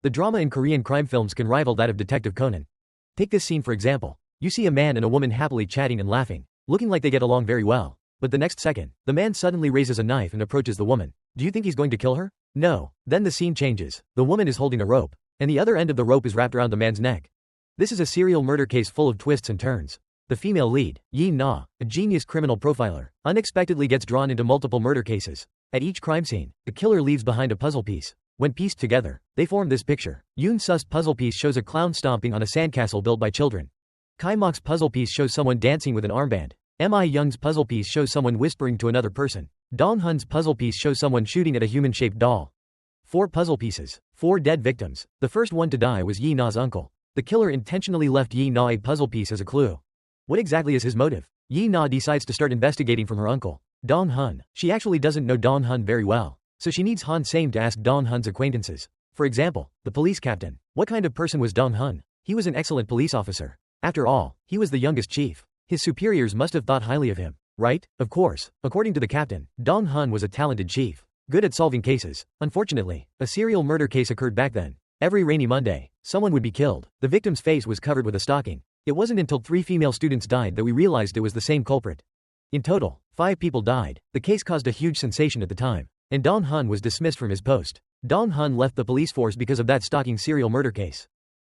The drama in Korean crime films can rival that of Detective Conan. Take this scene for example. You see a man and a woman happily chatting and laughing, looking like they get along very well. But the next second, the man suddenly raises a knife and approaches the woman. Do you think he's going to kill her? No. Then the scene changes. The woman is holding a rope, and the other end of the rope is wrapped around the man's neck. This is a serial murder case full of twists and turns. The female lead, Yi Na, a genius criminal profiler, unexpectedly gets drawn into multiple murder cases. At each crime scene, the killer leaves behind a puzzle piece. When pieced together, they form this picture. Yoon Su's puzzle piece shows a clown stomping on a sandcastle built by children. Kai Mok's puzzle piece shows someone dancing with an armband. Mi Young's puzzle piece shows someone whispering to another person. Dong Hun's puzzle piece shows someone shooting at a human-shaped doll. 4 puzzle pieces, 4 dead victims. The first one to die was Yi Na's uncle. The killer intentionally left Yi Na a puzzle piece as a clue. What exactly is his motive? Yi Na decides to start investigating from her uncle, Dong Hun. She actually doesn't know Dong Hun very well, so she needs Han Same to ask Dong Hun's acquaintances. For example, the police captain. What kind of person was Dong Hun? He was an excellent police officer. After all, he was the youngest chief. His superiors must have thought highly of him, right? Of course. According to the captain, Dong Hun was a talented chief, good at solving cases. Unfortunately, a serial murder case occurred back then. Every rainy Monday, someone would be killed. The victim's face was covered with a stocking. It wasn't until 3 female students died that we realized it was the same culprit. In total, 5 people died. The case caused a huge sensation at the time, and Dong Hun was dismissed from his post. Dong Hun left the police force because of that stalking serial murder case.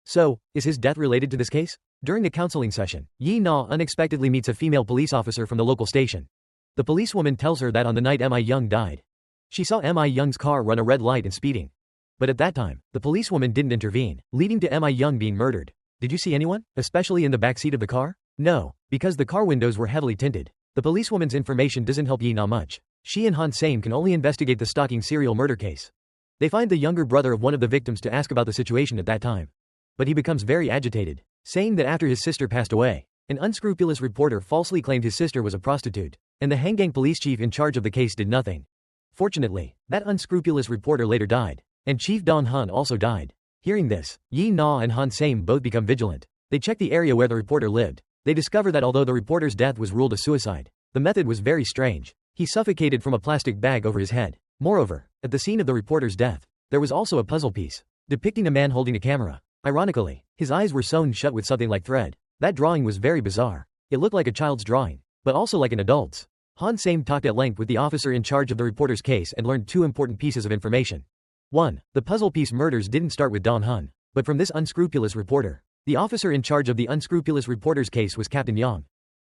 So, is his death related to this case? During a counseling session, Yi Na unexpectedly meets a female police officer from the local station. The policewoman tells her that on the night Mi Young died, she saw Mi Young's car run a red light and speeding. But at that time, the policewoman didn't intervene, leading to Mi Young being murdered. Did you see anyone, especially in the back seat of the car? No, because the car windows were heavily tinted. The policewoman's information doesn't help Yi Na much. She and Han Same can only investigate the stalking serial murder case. They find the younger brother of one of the victims to ask about the situation at that time. But he becomes very agitated, saying that after his sister passed away, an unscrupulous reporter falsely claimed his sister was a prostitute, and the Hangang police chief in charge of the case did nothing. Fortunately, that unscrupulous reporter later died, and Chief Dong Hun also died. Hearing this, Yi Na and Han Same both become vigilant. They check the area where the reporter lived. They discover that although the reporter's death was ruled a suicide, the method was very strange. He suffocated from a plastic bag over his head. Moreover, at the scene of the reporter's death, there was also a puzzle piece, depicting a man holding a camera. Ironically, his eyes were sewn shut with something like thread. That drawing was very bizarre. It looked like a child's drawing, but also like an adult's. Han Same talked at length with the officer in charge of the reporter's case and learned 2 important pieces of information. 1. The puzzle piece murders didn't start with Dong Hun, but from this unscrupulous reporter. The officer in charge of the unscrupulous reporter's case was Captain Yang,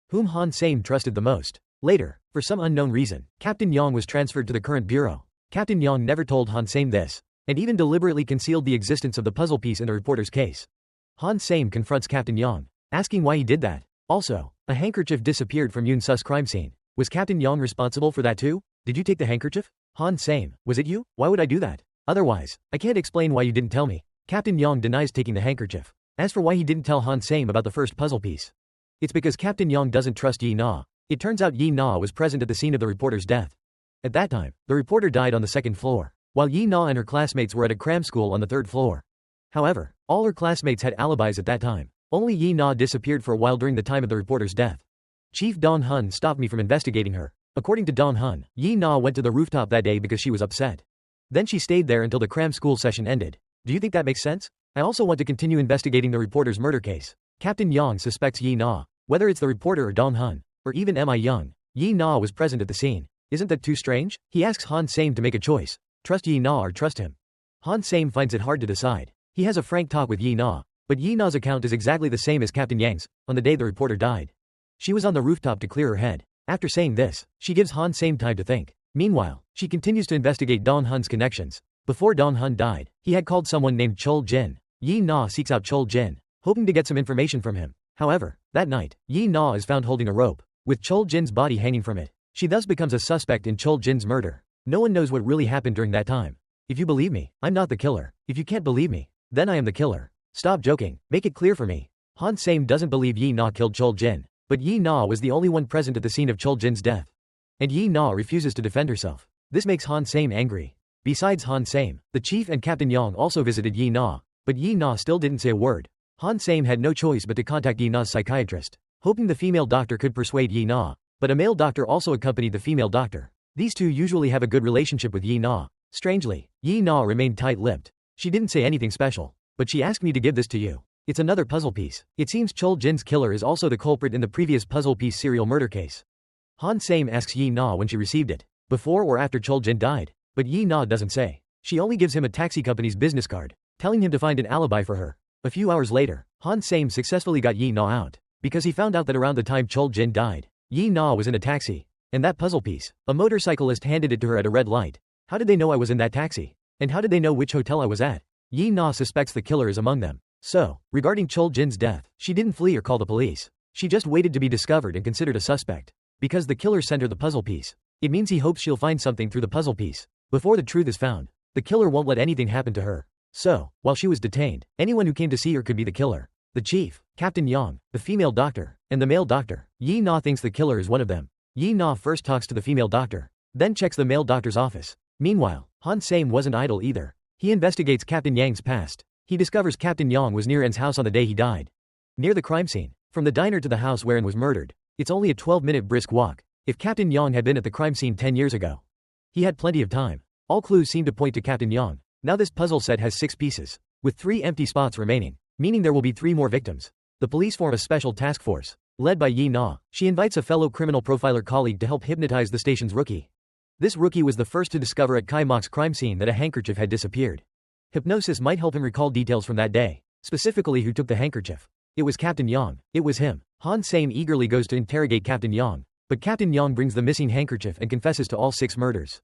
whom Han Same trusted the most. Later, for some unknown reason, Captain Yang was transferred to the current bureau. Captain Yang never told Han Same this, and even deliberately concealed the existence of the puzzle piece in the reporter's case. Han Same confronts Captain Yang, asking why he did that. Also, a handkerchief disappeared from Yoon Su's crime scene. Was Captain Yang responsible for that too? Did you take the handkerchief? Han Same, was it you? Why would I do that? Otherwise, I can't explain why you didn't tell me. Captain Yang denies taking the handkerchief. As for why he didn't tell Han Same about the first puzzle piece, it's because Captain Yang doesn't trust Yi Na. It turns out Yi Na was present at the scene of the reporter's death. At that time, the reporter died on the 2nd floor, while Yi Na and her classmates were at a cram school on the 3rd floor. However, all her classmates had alibis at that time. Only Yi Na disappeared for a while during the time of the reporter's death. Chief Dong Hun stopped me from investigating her. According to Dong Hun, Yi Na went to the rooftop that day because she was upset. Then she stayed there until the cram school session ended. Do you think that makes sense? I also want to continue investigating the reporter's murder case. Captain Yang suspects Yi Na. Whether it's the reporter or Dong Hun, or even Mi Young, Yi Na was present at the scene. Isn't that too strange? He asks Han Same to make a choice. Trust Yi Na or trust him. Han Same finds it hard to decide. He has a frank talk with Yi Na, but Yi Na's account is exactly the same as Captain Yang's, on the day the reporter died. She was on the rooftop to clear her head. After saying this, she gives Han Same time to think. Meanwhile, she continues to investigate Dong Hun's connections. Before Dong Hun died, he had called someone named Chol Jin. Yi Na seeks out Chol Jin, hoping to get some information from him. However, that night, Yi Na is found holding a rope, with Chol Jin's body hanging from it. She thus becomes a suspect in Chol Jin's murder. No one knows what really happened during that time. If you believe me, I'm not the killer. If you can't believe me, then I am the killer. Stop joking, make it clear for me. Han Same doesn't believe Yi Na killed Chol Jin, but Yi Na was the only one present at the scene of Chol Jin's death. And Yi Na refuses to defend herself. This makes Han Same angry. Besides Han Same, the chief and Captain Yang also visited Yi Na, but Yi Na still didn't say a word. Han Same had no choice but to contact Yi Na's psychiatrist, hoping the female doctor could persuade Yi Na, but a male doctor also accompanied the female doctor. These two usually have a good relationship with Yi Na. Strangely, Yi Na remained tight-lipped. She didn't say anything special, but she asked me to give this to you. It's another puzzle piece. It seems Chol Jin's killer is also the culprit in the previous puzzle piece serial murder case. Han Sam asks Yi Na when she received it, before or after Chol Jin died, but Yi Na doesn't say. She only gives him a taxi company's business card, telling him to find an alibi for her. A few hours later, Han Sam successfully got Yi Na out, because he found out that around the time Chol Jin died, Yi Na was in a taxi. And that puzzle piece, a motorcyclist handed it to her at a red light. How did they know I was in that taxi? And how did they know which hotel I was at? Yi Na suspects the killer is among them. So, regarding Chol Jin's death, she didn't flee or call the police. She just waited to be discovered and considered a suspect. Because the killer sent her the puzzle piece, it means he hopes she'll find something through the puzzle piece. Before the truth is found, the killer won't let anything happen to her. So, while she was detained, anyone who came to see her could be the killer. The chief, Captain Yang, the female doctor, and the male doctor. Yi Na thinks the killer is one of them. Yi Na first talks to the female doctor, then checks the male doctor's office. Meanwhile, Han Sam wasn't idle either. He investigates Captain Yang's past. He discovers Captain Yang was near En's house on the day he died. Near the crime scene, from the diner to the house where En was murdered, it's only a 12-minute brisk walk. If Captain Yang had been at the crime scene 10 years ago, he had plenty of time. All clues seem to point to Captain Yang. Now this puzzle set has 6 pieces, with 3 empty spots remaining, meaning there will be 3 more victims. The police form a special task force, led by Yi Na. She invites a fellow criminal profiler colleague to help hypnotize the station's rookie. This rookie was the first to discover at Kai Mok's crime scene that a handkerchief had disappeared. Hypnosis might help him recall details from that day, specifically who took the handkerchief. It was Captain Yang. It was him. Han Sam eagerly goes to interrogate Captain Yang, but Captain Yang brings the missing handkerchief and confesses to all 6 murders.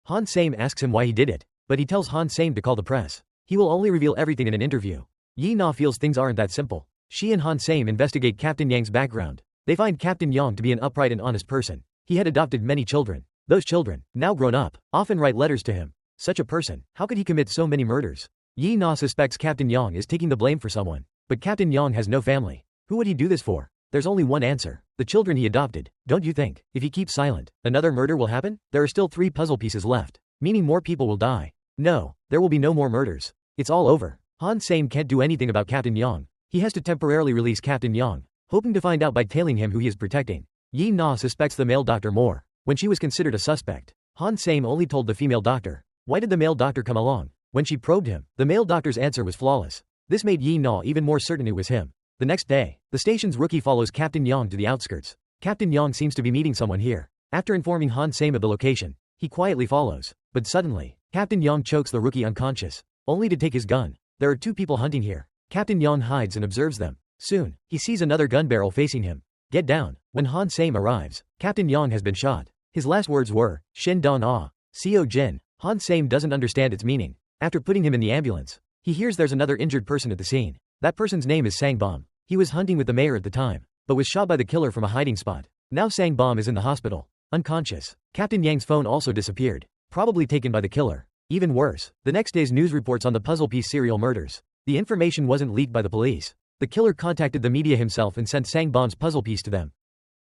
Han Sam asks him why he did it, but he tells Han Sam to call the press. He will only reveal everything in an interview. Yi Na feels things aren't that simple. She and Han Sam investigate Captain Yang's background. They find Captain Yang to be an upright and honest person. He had adopted many children. Those children, now grown up, often write letters to him. Such a person, how could he commit so many murders? Yi Na suspects Captain Yang is taking the blame for someone, but Captain Yang has no family. Who would he do this for? There's only one answer. The children he adopted. Don't you think, if he keeps silent, another murder will happen? There are still 3 puzzle pieces left, meaning more people will die. No, there will be no more murders. It's all over. Han Sam can't do anything about Captain Yang. He has to temporarily release Captain Yang, hoping to find out by tailing him who he is protecting. Yi Na suspects the male doctor more. When she was considered a suspect, Han Sam only told the female doctor. Why did the male doctor come along? When she probed him, the male doctor's answer was flawless. This made Yi Na even more certain it was him. The next day, the station's rookie follows Captain Yang to the outskirts. Captain Yang seems to be meeting someone here. After informing Han Sam of the location, he quietly follows. But suddenly, Captain Yang chokes the rookie unconscious, only to take his gun. There are 2 people hunting here. Captain Yang hides and observes them. Soon, he sees another gun barrel facing him. Get down. When Han Sam arrives, Captain Yang has been shot. His last words were, Shin Don Ah, Seo Jin. Han Sam doesn't understand its meaning. After putting him in the ambulance, he hears there's another injured person at the scene. That person's name is Sangbom. He was hunting with the mayor at the time, but was shot by the killer from a hiding spot. Now Sangbom is in the hospital, unconscious. Captain Yang's phone also disappeared, probably taken by the killer. Even worse, the next day's news reports on the puzzle piece serial murders. The information wasn't leaked by the police. The killer contacted the media himself and sent Sangbom's puzzle piece to them.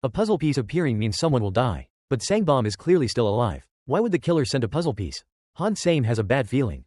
A puzzle piece appearing means someone will die, but Sangbom is clearly still alive. Why would the killer send a puzzle piece? Han Sam has a bad feeling.